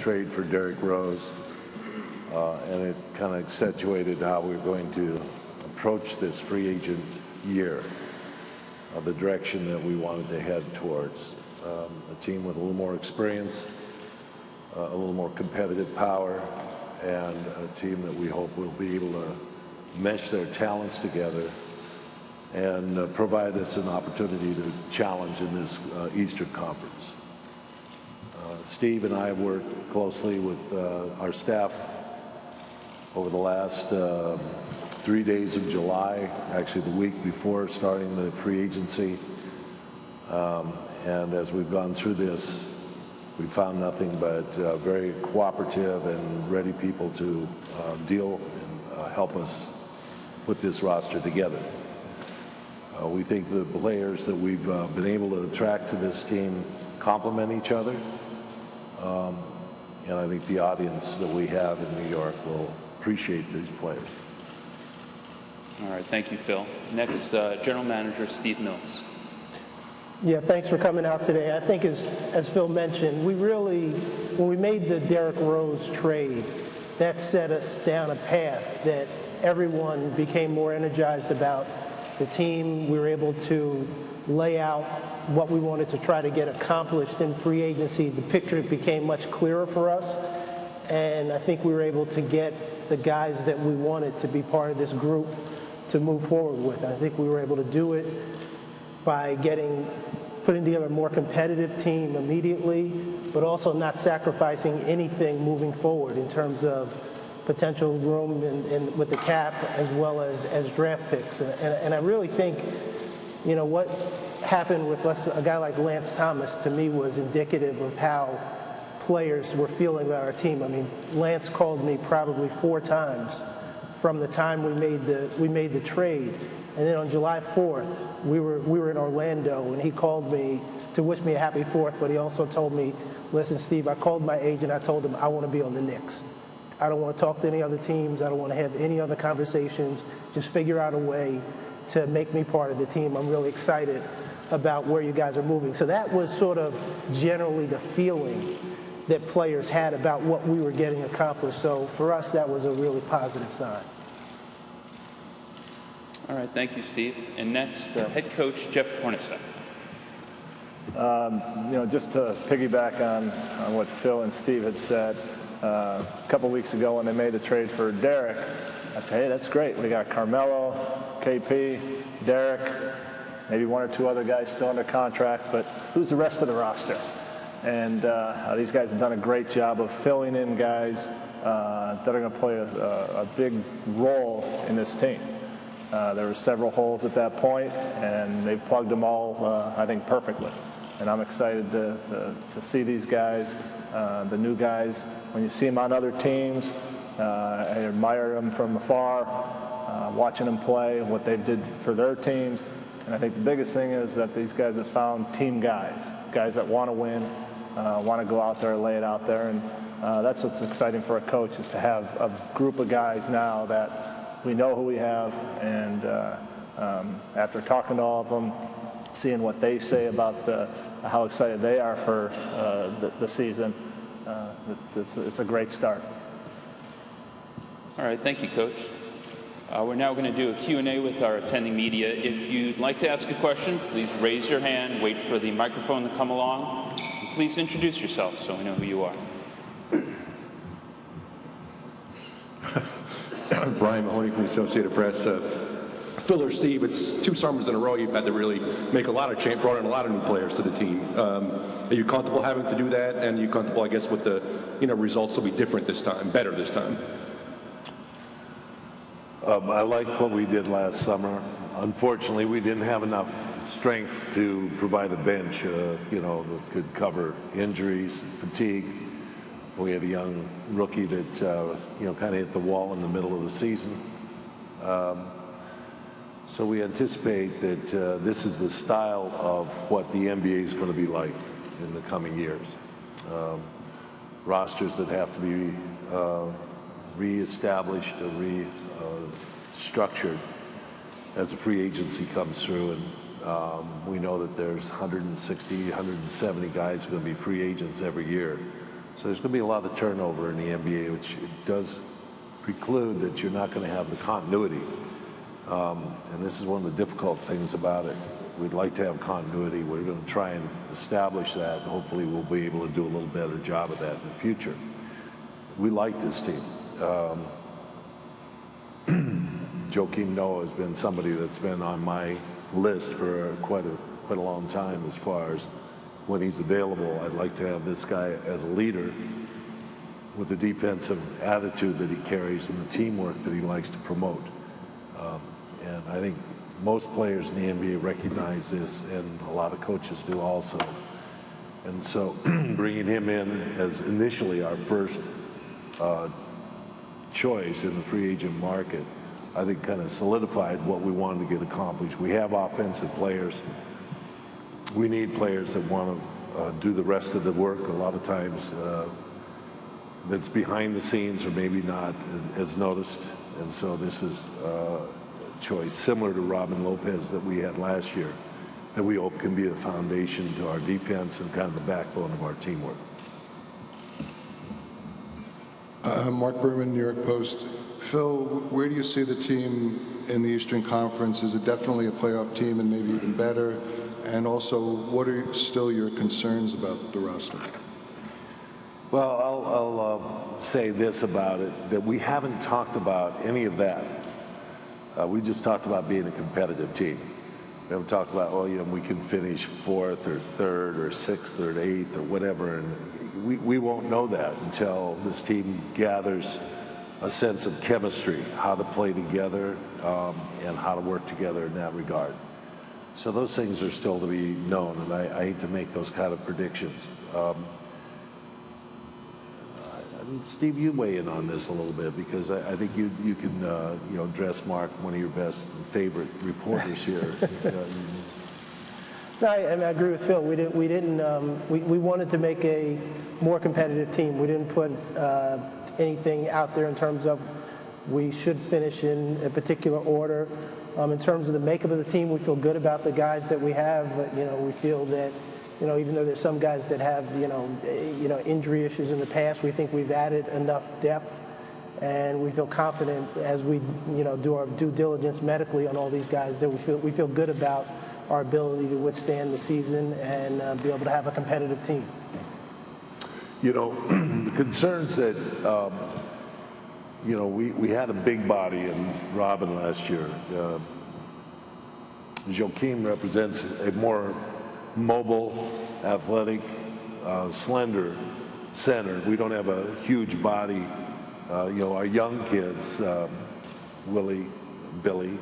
trade for Derrick Rose, and it kind of accentuated how we're going to approach this free agent year, the direction that we wanted to head towards. A team with a little more experience, a little more competitive power, and a team that we hope will be able to mesh their talents together and provide us an opportunity to challenge in this Eastern Conference. Steve and I have worked closely with our staff over the last 3 days of July, actually the week before starting the free agency. And as we've gone through this, we found nothing but very cooperative and ready people to deal and help us put this roster together. We think the players that we've been able to attract to this team complement each other. And I think the audience that we have in New York will appreciate these players. All right, thank you, Phil. Next, General Manager Steve Mills. Yeah, thanks for coming out today. I think as Phil mentioned, when we made the Derrick Rose trade, that set us down a path that everyone became more energized about. The team, we were able to lay out what we wanted to try to get accomplished in free agency. The picture became much clearer for us, and I think we were able to get the guys that we wanted to be part of this group to move forward with. I think we were able to do it by putting together a more competitive team immediately, but also not sacrificing anything moving forward in terms of potential room with the cap as well as draft picks. And I really think, you know, what happened with a guy like Lance Thomas to me was indicative of how players were feeling about our team. I mean, Lance called me probably 4 times from the time we made the trade. And then on July 4th, we were in Orlando, and he called me to wish me a happy 4th, but he also told me, listen, Steve, I called my agent. I told him I want to be on the Knicks. I don't want to talk to any other teams. I don't want to have any other conversations. Just figure out a way to make me part of the team. I'm really excited about where you guys are moving. So that was sort of generally the feeling that players had about what we were getting accomplished. So for us, that was a really positive sign. All right, thank you, Steve. And next, head coach Jeff Hornacek. You know, just to piggyback on what Phil and Steve had said, a couple weeks ago when they made the trade for Derrick, I said, hey, that's great. We got Carmelo, KP, Derrick, maybe 1 or 2 other guys still under contract, but who's the rest of the roster? And these guys have done a great job of filling in guys that are going to play a big role in this team. There were several holes at that point, and they've plugged them all, I think, perfectly. And I'm excited to see these guys, the new guys. When you see them on other teams, I admire them from afar, watching them play, what they did for their teams. And I think the biggest thing is that these guys have found team guys that want to win, want to go out there and lay it out there. And that's what's exciting for a coach, is to have a group of guys now that we know who we have, and after talking to all of them, seeing what they say about how excited they are for the season, it's a great start. All right, thank you, Coach. We're now going to do a Q&A with our attending media. If you'd like to ask a question, please raise your hand, wait for the microphone to come along, and please introduce yourself so we know who you are. Brian Mahoney from the Associated Press. Phil or Steve, it's 2 summers in a row you've had to really make a lot of change, brought in a lot of new players to the team. Are you comfortable having to do that? And are you comfortable, I guess, with the results will be different this time, better this time? I liked what we did last summer. Unfortunately, we didn't have enough strength to provide a bench, that could cover injuries, fatigue. We had a young rookie that, kind of hit the wall in the middle of the season. So we anticipate that this is the style of what the NBA is going to be like in the coming years. Rosters that have to be reestablished or restructured as a free agency comes through. And we know that there's 160, 170 guys who are going to be free agents every year. So there's going to be a lot of turnover in the NBA, which does preclude that you're not going to have the continuity. And this is one of the difficult things about it. We'd like to have continuity. We're going to try and establish that, and hopefully we'll be able to do a little better job of that in the future. We like this team. Joakim Noah has been somebody that's been on my list for quite a long time as far as when he's available. I'd like to have this guy as a leader with the defensive attitude that he carries and the teamwork that he likes to promote. And I think most players in the NBA recognize this, and a lot of coaches do also. And so bringing him in as initially our first choice in the free agent market, I think kind of solidified what we wanted to get accomplished. We have offensive players. We need players that want to do the rest of the work. A lot of times that's behind the scenes or maybe not as noticed. And so this is a choice similar to Robin Lopez that we had last year, that we hope can be a foundation to our defense and kind of the backbone of our teamwork. Mark Berman, New York Post. Phil, where do you see the team in the Eastern Conference? Is it definitely a playoff team and maybe even better? And also, what are still your concerns about the roster? Well, I'll say this about it, that we haven't talked about any of that. We just talked about being a competitive team. We haven't talked about, well, we can finish 4th or 3rd or 6th or 8th or whatever. And we won't know that until this team gathers a sense of chemistry, how to play together and how to work together in that regard. So those things are still to be known, and I hate to make those kind of predictions. Steve, you weigh in on this a little bit, because I think you can address Mark, one of your best favorite reporters here. No, I agree with Phil. We wanted to make a more competitive team. We didn't put anything out there in terms of we should finish in a particular order. In terms of the makeup of the team, we feel good about the guys that we have. But, we feel that, even though there's some guys that have, injury issues in the past, we think we've added enough depth, and we feel confident as we, do our due diligence medically on all these guys that we feel good about our ability to withstand the season and be able to have a competitive team. The concerns that, we had a big body in Robin last year. Joakim represents a more mobile, athletic, slender center. We don't have a huge body. Our young kids, Billy,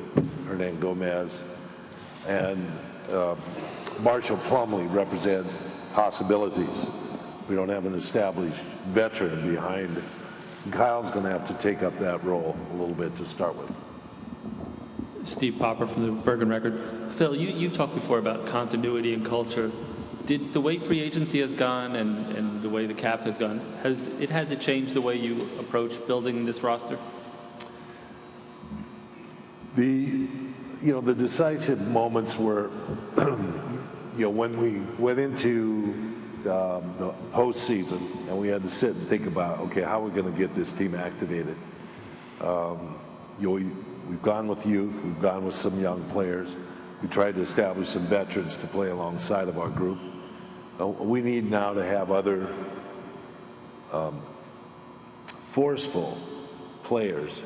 Hernan Gomez, and Marshall Plumlee represent possibilities. We don't have an established veteran behind. Kyle's going to have to take up that role a little bit to start with. Steve Popper from the Bergen Record. Phil, you talked before about continuity and culture. Did the way free agency has gone and the way the cap has gone, has it had to change the way you approach building this roster? The decisive moments were, when we went into the postseason and we had to sit and think about, okay, how are we going to get this team activated? We've gone with youth, we've gone with some young players. We tried to establish some veterans to play alongside of our group. We need now to have other forceful players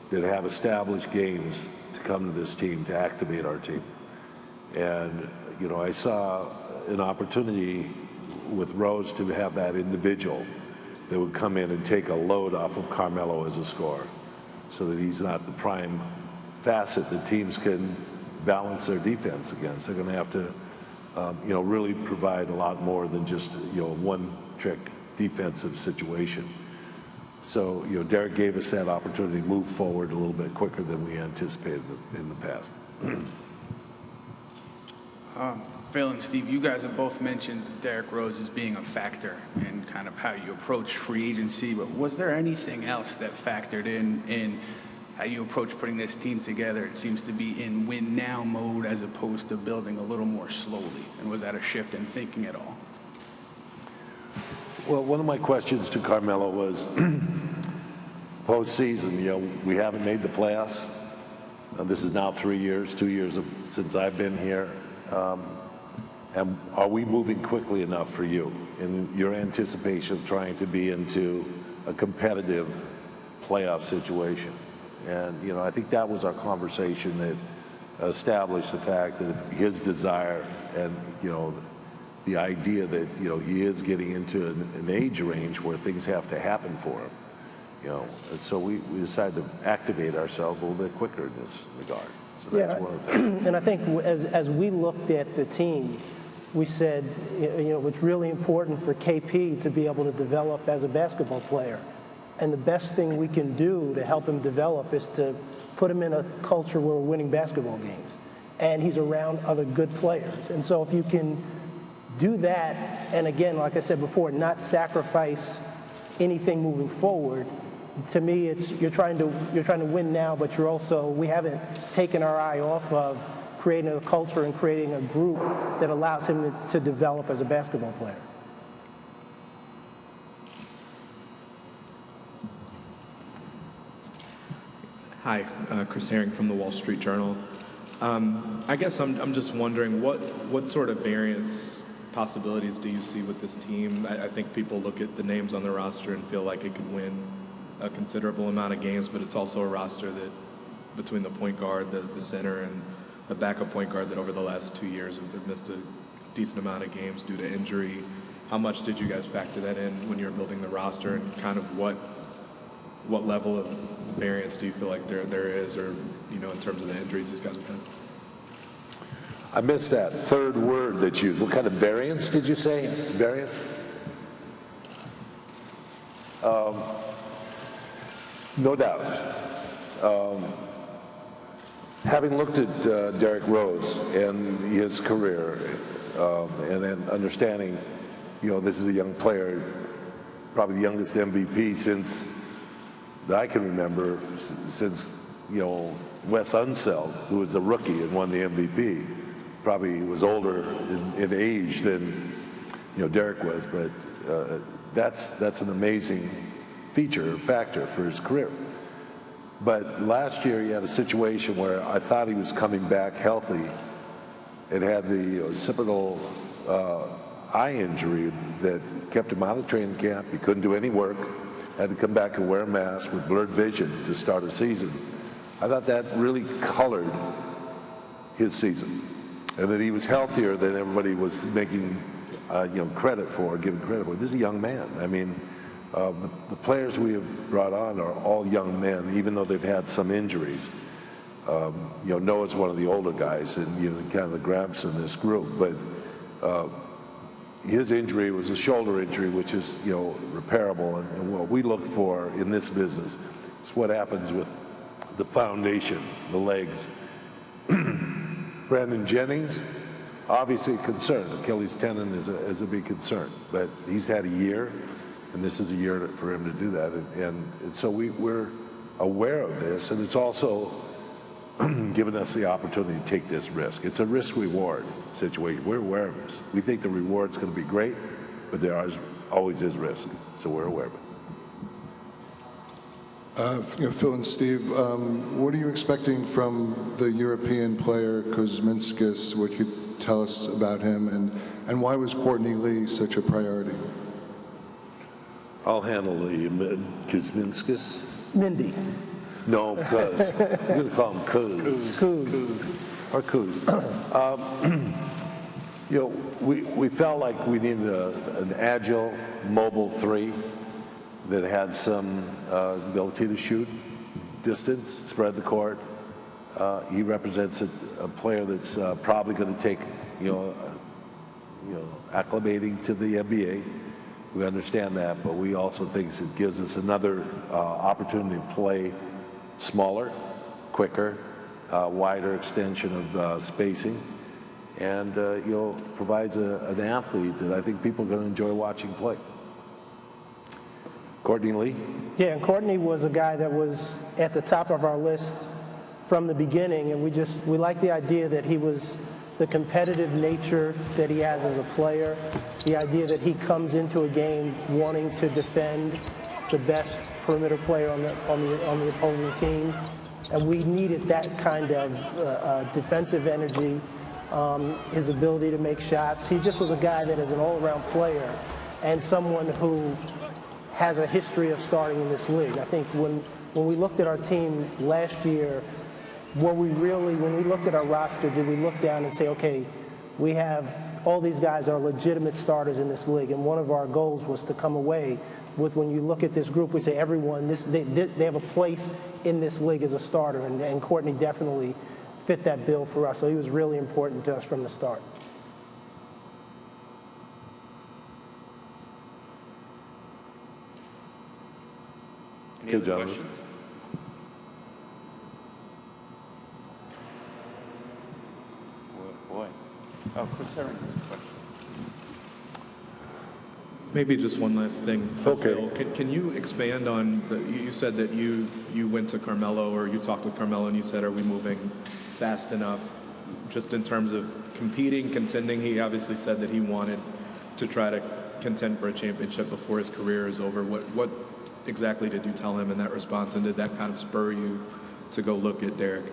that have established games to come to this team to activate our team. And, I saw an opportunity with Rose to have that individual that would come in and take a load off of Carmelo as a scorer, so that he's not the prime facet that teams can balance their defense against. They're going to have to, really provide a lot more than just, one-trick defensive situation. So, Derek gave us that opportunity to move forward a little bit quicker than we anticipated in the past. Phil and Steve, you guys have both mentioned Derrick Rose as being a factor in kind of how you approach free agency, but was there anything else that factored in how you approach putting this team together? It seems to be in win-now mode as opposed to building a little more slowly. And was that a shift in thinking at all? Well, one of my questions to Carmelo was postseason. We haven't made the playoffs. This is now 2 years since I've been here. And are we moving quickly enough for you in your anticipation of trying to be into a competitive playoff situation? And, I think that was our conversation that established the fact that his desire and, the idea that, he is getting into an age range where things have to happen for him. And so we decided to activate ourselves a little bit quicker in this regard. So that's one of the things. And I think as we looked at the team, we said, it's really important for KP to be able to develop as a basketball player. And the best thing we can do to help him develop is to put him in a culture where we're winning basketball games. And he's around other good players. And so if you can do that, and again, like I said before, not sacrifice anything moving forward, to me, you're trying to win now, but we haven't taken our eye off of creating a culture and creating a group that allows him to develop as a basketball player. Hi, Chris Herring from the Wall Street Journal. I guess I'm just wondering what sort of variance possibilities do you see with this team? I think people look at the names on the roster and feel like it could win a considerable amount of games, but it's also a roster that, between the point guard, the center, and the backup point guard, that over the last 2 years have missed a decent amount of games due to injury. How much did you guys factor that in when you were building the roster, and kind of what level of variance do you feel like there is, or in terms of the injuries these guys have had? I missed that third word that you used. What kind of variance did you say? Variance? No doubt. Having looked at Derrick Rose and his career, and then understanding, this is a young player, probably the youngest MVP since that I can remember, since, Wes Unseld, who was a rookie and won the MVP. Probably was older in age than, Derrick was, but that's an amazing factor for his career. But last year he had a situation where I thought he was coming back healthy and had the occipital eye injury that kept him out of training camp. He couldn't do any work, had to come back and wear a mask with blurred vision to start a season. I thought that really colored his season, and that he was healthier than everybody was making giving credit for. This is a young man. I mean, the players we have brought on are all young men, even though they've had some injuries. Noah's one of the older guys, and kind of the gramps in this group. But his injury was a shoulder injury, which is repairable. And what we look for in this business is what happens with the foundation, the legs. Brandon Jennings, obviously a concern. Achilles tendon is a big concern, but he's had a year, and this is a year for him to do that. And so we're aware of this, and it's also given us the opportunity to take this risk. It's a risk-reward situation. We're aware of this. We think the reward's going to be great, but there always is risk, so we're aware of it. Phil and Steve, what are you expecting from the European player Kuzminskis? What you could tell us about him, and why was Courtney Lee such a priority? I'll handle the Kuzminskis. Mindy. No, Kuz. I'm going to call him Kuz. Kuz. Or Kuz. We felt like we needed an agile, mobile three that had some ability to shoot distance, spread the court. He represents a player that's probably going to take, acclimating to the NBA. We understand that, but we also think it gives us another opportunity to play smaller, quicker, wider extension of spacing, and provides an athlete that I think people are going to enjoy watching play. Courtney Lee? Yeah, and Courtney was a guy that was at the top of our list from the beginning, and we like the idea that he was the competitive nature that he has as a player, The idea that he comes into a game wanting to defend the best perimeter player on the opposing team, and we needed that kind of defensive energy. His ability to make shots. He just was a guy that is an all-around player and someone who has a history of starting in this league. I think when we looked at our team last year, when we looked at our roster, did we look down and say, okay, we have all these guys are legitimate starters in this league, and one of our goals was to come away with, when you look at this group, we say everyone, they have a place in this league as a starter, and Courtney definitely fit that bill for us, so he was really important to us from the start. Any other questions? Boy. Oh, Chris Herring has a question. Maybe just one last thing for Okay. Phil. Can you expand on, you said that you went to Carmelo, or you talked with Carmelo and you said, are we moving fast enough? Just in terms of competing, contending, he obviously said that he wanted to try to contend for a championship before his career is over. What exactly did you tell him in that response, and did that kind of spur you to go look at Derek?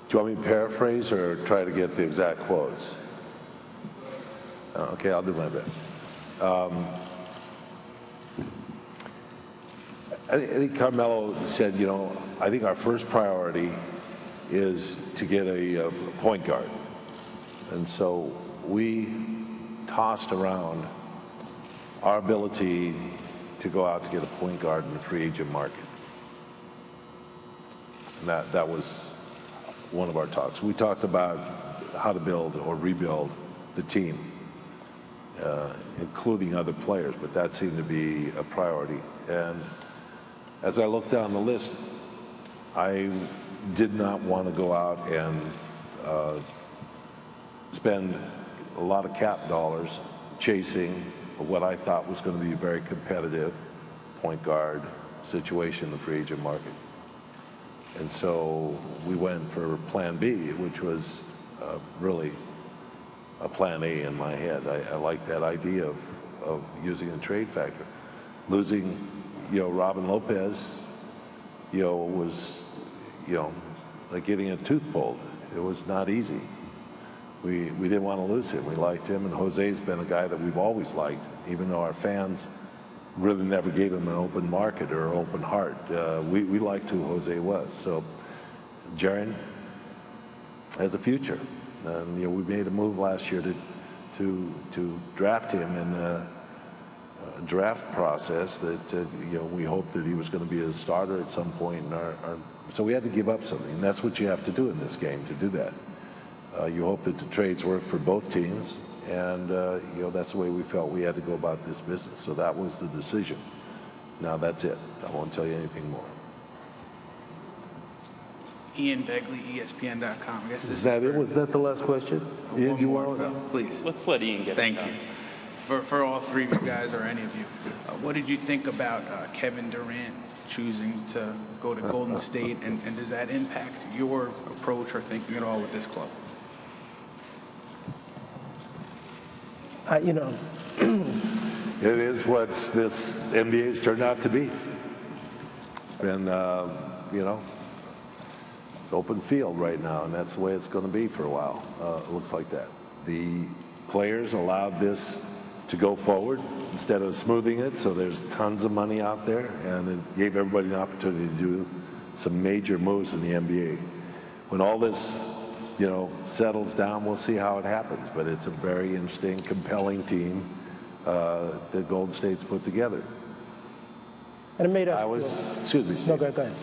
Do you want me to paraphrase or try to get the exact quotes? Okay, I'll do my best. I think Carmelo said, I think our first priority is to get a point guard. And so we tossed around our ability to go out to get a point guard in the free agent market. And that was one of our talks. We talked about how to build or rebuild the team, including other players, but that seemed to be a priority. And as I looked down the list, I did not want to go out and spend a lot of cap dollars chasing what I thought was going to be a very competitive point guard situation in the free agent market. And so we went for Plan B, which was really a Plan A in my head. I like that idea of using a trade factor. Losing, Robin Lopez, was, like getting a tooth pulled. It was not easy. We didn't want to lose him. We liked him, and Jose's been a guy that we've always liked, even though our fans really never gave him an open market or open heart. We liked who Jose was. So Jaren has a future. And we made a move last year to draft him in the draft process that we hoped that he was going to be a starter at some point in our so we had to give up something. And that's what you have to do in this game to do that. You hope that the trades work for both teams. And, that's the way we felt we had to go about this business. So that was the decision. Now that's it. I won't tell you anything more. Ian Begley, ESPN.com. I guess this Is that it? Was that the last question? Ian, do you want to? Please. Let's let Ian get it. Thank you. For all three of you guys, or any of you, what did you think about Kevin Durant choosing to go to Golden State, and does that impact your approach or thinking at all with this club? It is what this NBA's turned out to be. It's been, it's open field right now, and that's the way it's going to be for a while. It looks like that. The players allowed this to go forward instead of smoothing it, so there's tons of money out there, and it gave everybody an opportunity to do some major moves in the NBA. When all this settles down, we'll see how it happens. But it's a very interesting, compelling team that Golden State's put together. And it made us. Excuse me, Steve. No, go ahead.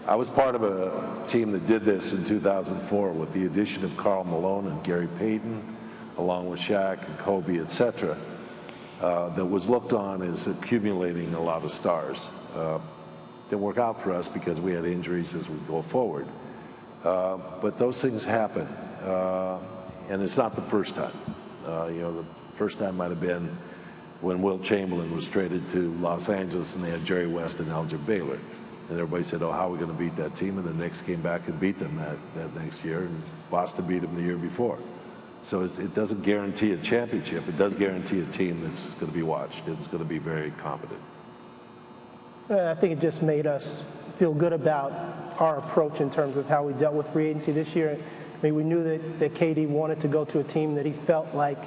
I was part of a team that did this in 2004 with the addition of Karl Malone and Gary Payton, along with Shaq and Kobe, etc. That was looked on as accumulating a lot of stars. Didn't work out for us because we had injuries as we go forward. But those things happen, and it's not the first time. The first time might have been when Wilt Chamberlain was traded to Los Angeles and they had Jerry West and Elgin Baylor. And everybody said, oh, how are we going to beat that team? And the Knicks came back and beat them that next year, and Boston beat them the year before. So it doesn't guarantee a championship. It does guarantee a team that's going to be watched. It's going to be very competent. I think it just made us feel good about our approach in terms of how we dealt with free agency this year. I mean, we knew that KD wanted to go to a team that he felt like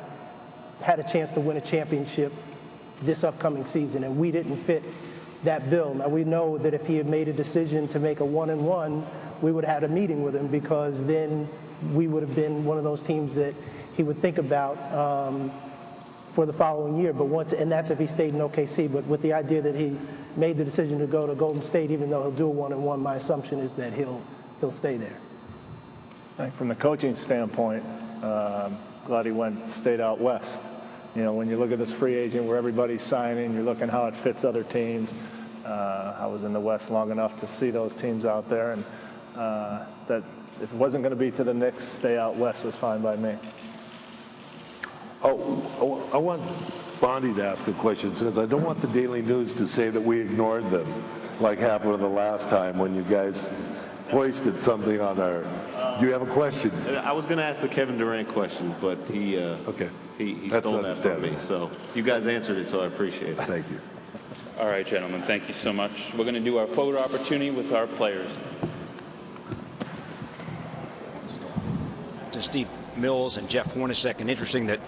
had a chance to win a championship this upcoming season, and we didn't fit that bill. Now, we know that if he had made a decision to make a 1-1, we would have had a meeting with him, because then we would have been one of those teams that he would think about for the following year. And that's if he stayed in OKC. But with the idea that he made the decision to go to Golden State, even though he'll do a 1-1, my assumption is that he'll stay there. I think from the coaching standpoint, glad he stayed out west. You know, when you look at this free agent where everybody's signing, you're looking how it fits other teams. I was in the West long enough to see those teams out there, and that if it wasn't going to be to the Knicks, stay out west was fine by me. Oh, I want Bondi to ask a question, because I don't want the Daily News to say that we ignored them, like happened the last time when you guys foisted something on our. Do you have a question? I was going to ask the Kevin Durant question, but he stole that from me. So you guys answered it, so I appreciate it. Thank you. All right, gentlemen, thank you so much. We're going to do our photo opportunity with our players. To Steve Mills and Jeff Hornacek, and interesting that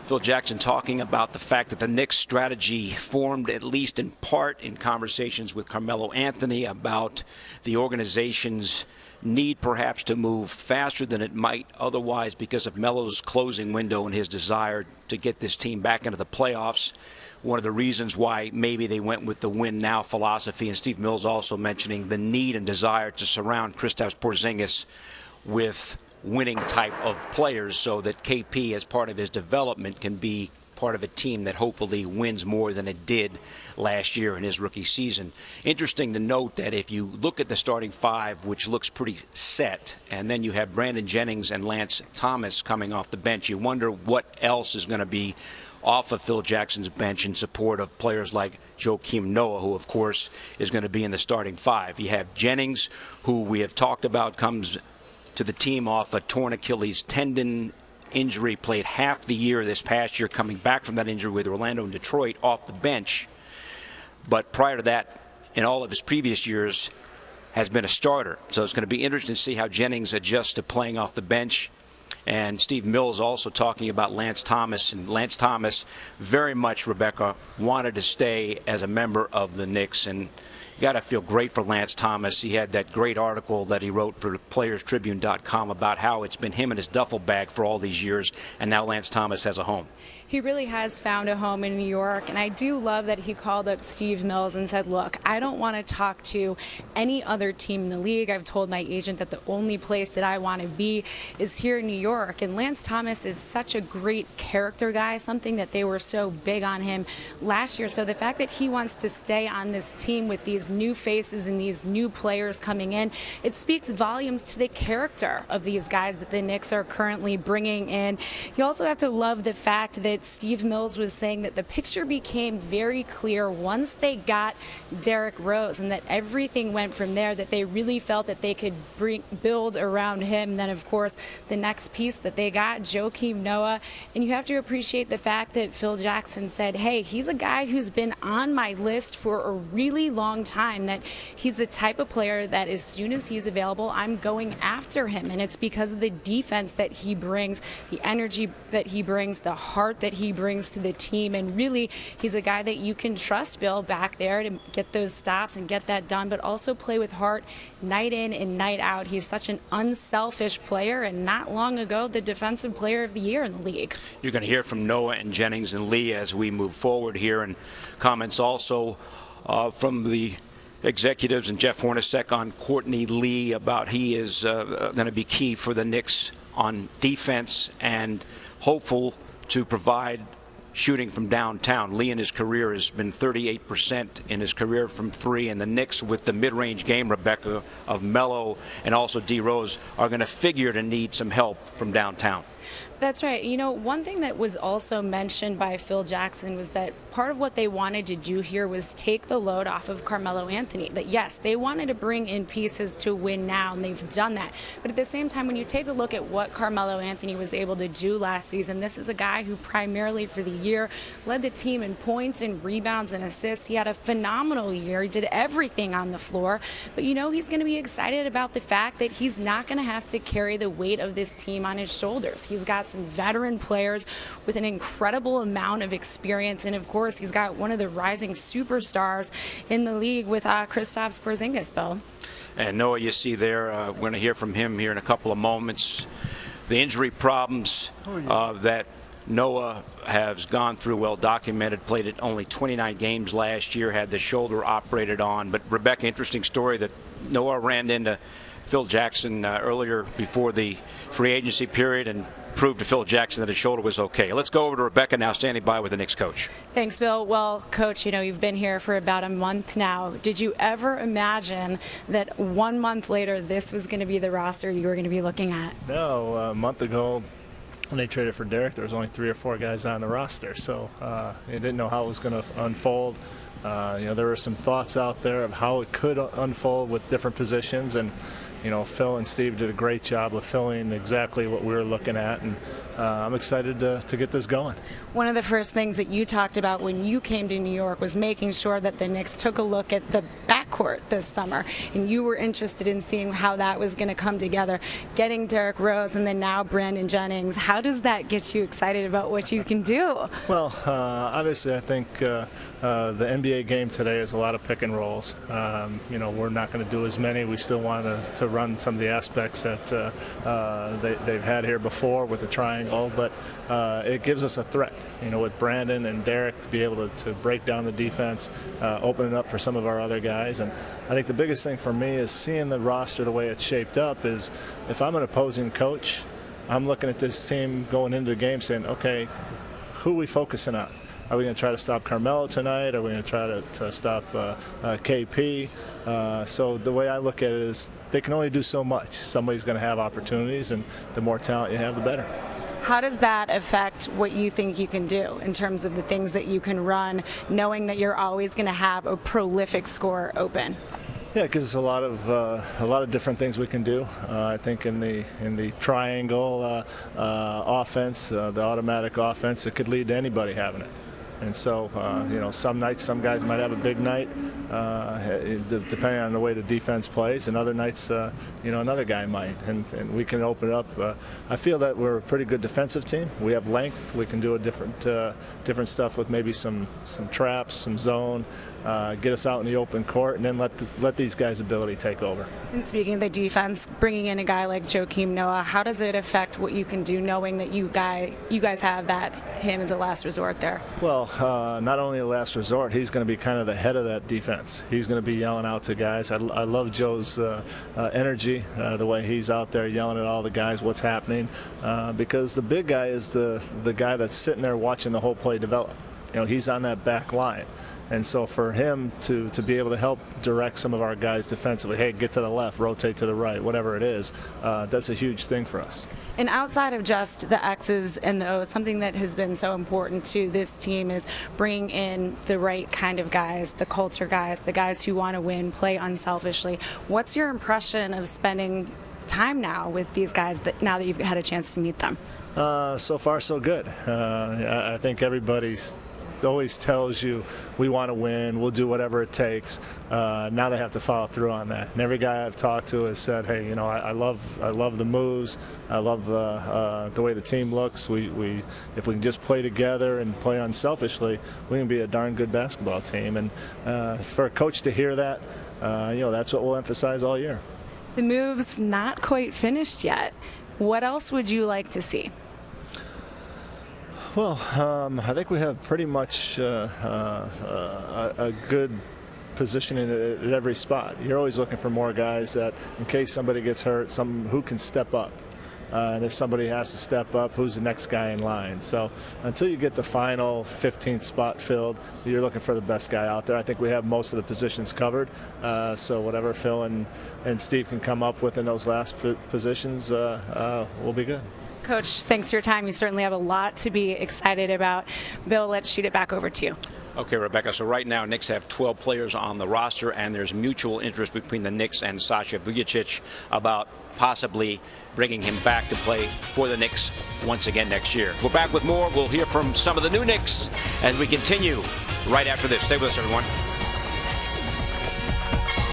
Phil Jackson talking about the fact that the Knicks strategy formed at least in part in conversations with Carmelo Anthony about the organization's need perhaps to move faster than it might otherwise because of Melo's closing window and his desire to get this team back into the playoffs. One of the reasons why maybe they went with the win now philosophy, and Steve Mills also mentioning the need and desire to surround Kristaps Porzingis with winning type of players so that KP, as part of his development, can be part of a team that hopefully wins more than it did last year in his rookie season. Interesting to note that if you look at the starting five, which looks pretty set, and then you have Brandon Jennings and Lance Thomas coming off the bench, you wonder what else is going to be off of Phil Jackson's bench in support of players like Joakim Noah, who of course is going to be in the starting five. You have Jennings, who we have talked about comes to the team off a torn Achilles tendon injury, played half the year this past year, coming back from that injury with Orlando and Detroit off the bench. But prior to that, in all of his previous years, has been a starter. So it's going to be interesting to see how Jennings adjusts to playing off the bench. And Steve Mills also talking about Lance Thomas. And Lance Thomas very much, Rebecca, wanted to stay as a member of the Knicks. And you got to feel great for Lance Thomas. He had that great article that he wrote for PlayersTribune.com about how it's been him and his duffel bag for all these years, and now Lance Thomas has a home. He really has found a home in New York, and I do love that he called up Steve Mills and said, look, I don't want to talk to any other team in the league. I've told my agent that the only place that I want to be is here in New York. And Lance Thomas is such a great character guy, something that they were so big on him last year. So the fact that he wants to stay on this team with these new faces and these new players coming in, it speaks volumes to the character of these guys that the Knicks are currently bringing in. You also have to love the fact that Steve Mills was saying that the picture became very clear once they got Derrick Rose, and that everything went from there, that they really felt that they could build around him. And then, of course, the next piece that they got, Joakim Noah. And you have to appreciate the fact that Phil Jackson said, hey, he's a guy who's been on my list for a really long time, that he's the type of player that as soon as he's available, I'm going after him. And it's because of the defense that he brings, the energy that he brings, the heart that he brings to the team. And really, he's a guy that you can trust, Bill, back there to get those stops and get that done, but also play with heart night in and night out. He's such an unselfish player, and not long ago, the Defensive Player of the Year in the league. You're going to hear from Noah and Jennings and Lee as we move forward here, and comments also from the executives and Jeff Hornacek on Courtney Lee about he is going to be key for the Knicks on defense and hopeful to provide shooting from downtown. Lee in his career has been 38% in his career from three, and the Knicks with the mid-range game, Rebecca, of Melo and also D. Rose are going to figure to need some help from downtown. That's right. You know, one thing that was also mentioned by Phil Jackson was that part of what they wanted to do here was take the load off of Carmelo Anthony. That yes, they wanted to bring in pieces to win now, and they've done that. But at the same time, when you take a look at what Carmelo Anthony was able to do last season, this is a guy who primarily for the year led the team in points and rebounds and assists. He had a phenomenal year. He did everything on the floor. But you know, he's going to be excited about the fact that he's not going to have to carry the weight of this team on his shoulders. He's got some veteran players with an incredible amount of experience, and of course he's got one of the rising superstars in the league with Kristaps Porzingis, Bill. And Noah, you see there, we're going to hear from him here in a couple of moments. The injury problems that Noah has gone through, well documented, played at only 29 games last year, had the shoulder operated on. But Rebecca, interesting story that Noah ran into Phil Jackson earlier before the free agency period and proved to Phil Jackson that his shoulder was okay. Let's go over to Rebecca now, standing by with the Knicks coach. Thanks, Bill. Well, Coach, you know, you've been here for about a month now. Did you ever imagine that 1 month later this was going to be the roster you were going to be looking at? No, a month ago when they traded for Derek, there was only 3 or 4 guys on the roster, so they didn't know how it was going to unfold. You know, there were some thoughts out there of how it could unfold with different positions, and you know, Phil and Steve did a great job of filling exactly what we were looking at, and I'm excited to get this going. One of the first things that you talked about when you came to New York was making sure that the Knicks took a look at the backcourt this summer, and you were interested in seeing how that was going to come together. Getting Derrick Rose and then now Brandon Jennings, how does that get you excited about what you can do? Well, obviously I think the NBA game today is a lot of pick and rolls. You know, we're not going to do as many. We still want to run some of the aspects that they've had here before with the triangle, but it gives us a threat, you know, with Brandon and Derek to be able to break down the defense, open it up for some of our other guys. And I think the biggest thing for me is seeing the roster the way it's shaped up is if I'm an opposing coach, I'm looking at this team going into the game saying, okay, who are we focusing on? Are we going to try to stop Carmelo tonight? Are we going to try to stop KP? So the way I look at it is they can only do so much. Somebody's going to have opportunities, and the more talent you have, the better. How does that affect what you think you can do in terms of the things that you can run, knowing that you're always going to have a prolific scorer open? Yeah, it gives us a lot of different things we can do. I think in the triangle offense, the automatic offense, it could lead to anybody having it. And so, you know, some nights, some guys might have a big night, depending on the way the defense plays, and other nights, you know, another guy might, and we can open it up. I feel that we're a pretty good defensive team. We have length. We can do a different stuff with maybe some traps, some zone, get us out in the open court, and then let these guys' ability take over. And speaking of the defense, bringing in a guy like Joakim Noah, how does it affect what you can do, knowing that you guys have him as a last resort there? Well, not only a last resort, he's going to be kind of the head of that defense. He's going to be yelling out to guys. I love Joe's energy, the way he's out there yelling at all the guys what's happening, because the big guy is the guy that's sitting there watching the whole play develop. You know, he's on that back line. And so for him to be able to help direct some of our guys defensively, hey, get to the left, rotate to the right, whatever it is, that's a huge thing for us. And outside of just the X's and the O's, something that has been so important to this team is bringing in the right kind of guys, the culture guys, the guys who want to win, play unselfishly. What's your impression of spending time now with these guys now that you've had a chance to meet them? So far, so good. I think everybody's always tells you we want to win, we'll do whatever it takes. Now they have to follow through on that. And every guy I've talked to has said, hey, you know, I love the moves, I love the way the team looks. If we can just play together and play unselfishly, we can be a darn good basketball team. And for a coach to hear that, you know, that's what we'll emphasize all year. The move's not quite finished yet. What else would you like to see? Well, I think we have pretty much a good positioning at every spot. You're always looking for more guys that, in case somebody gets hurt, who can step up. And if somebody has to step up, who's the next guy in line? So until you get the final 15th spot filled, you're looking for the best guy out there. I think we have most of the positions covered. So whatever Phil and Steve can come up with in those last positions will be good. Coach, thanks for your time. You certainly have a lot to be excited about. Bill, let's shoot it back over to you. Okay, Rebecca, so right now Knicks have 12 players on the roster, and there's mutual interest between the Knicks and Sasha Vujacic about possibly bringing him back to play for the Knicks once again next year. We're back with more. We'll hear from some of the new Knicks as we continue right after this. Stay with us, everyone.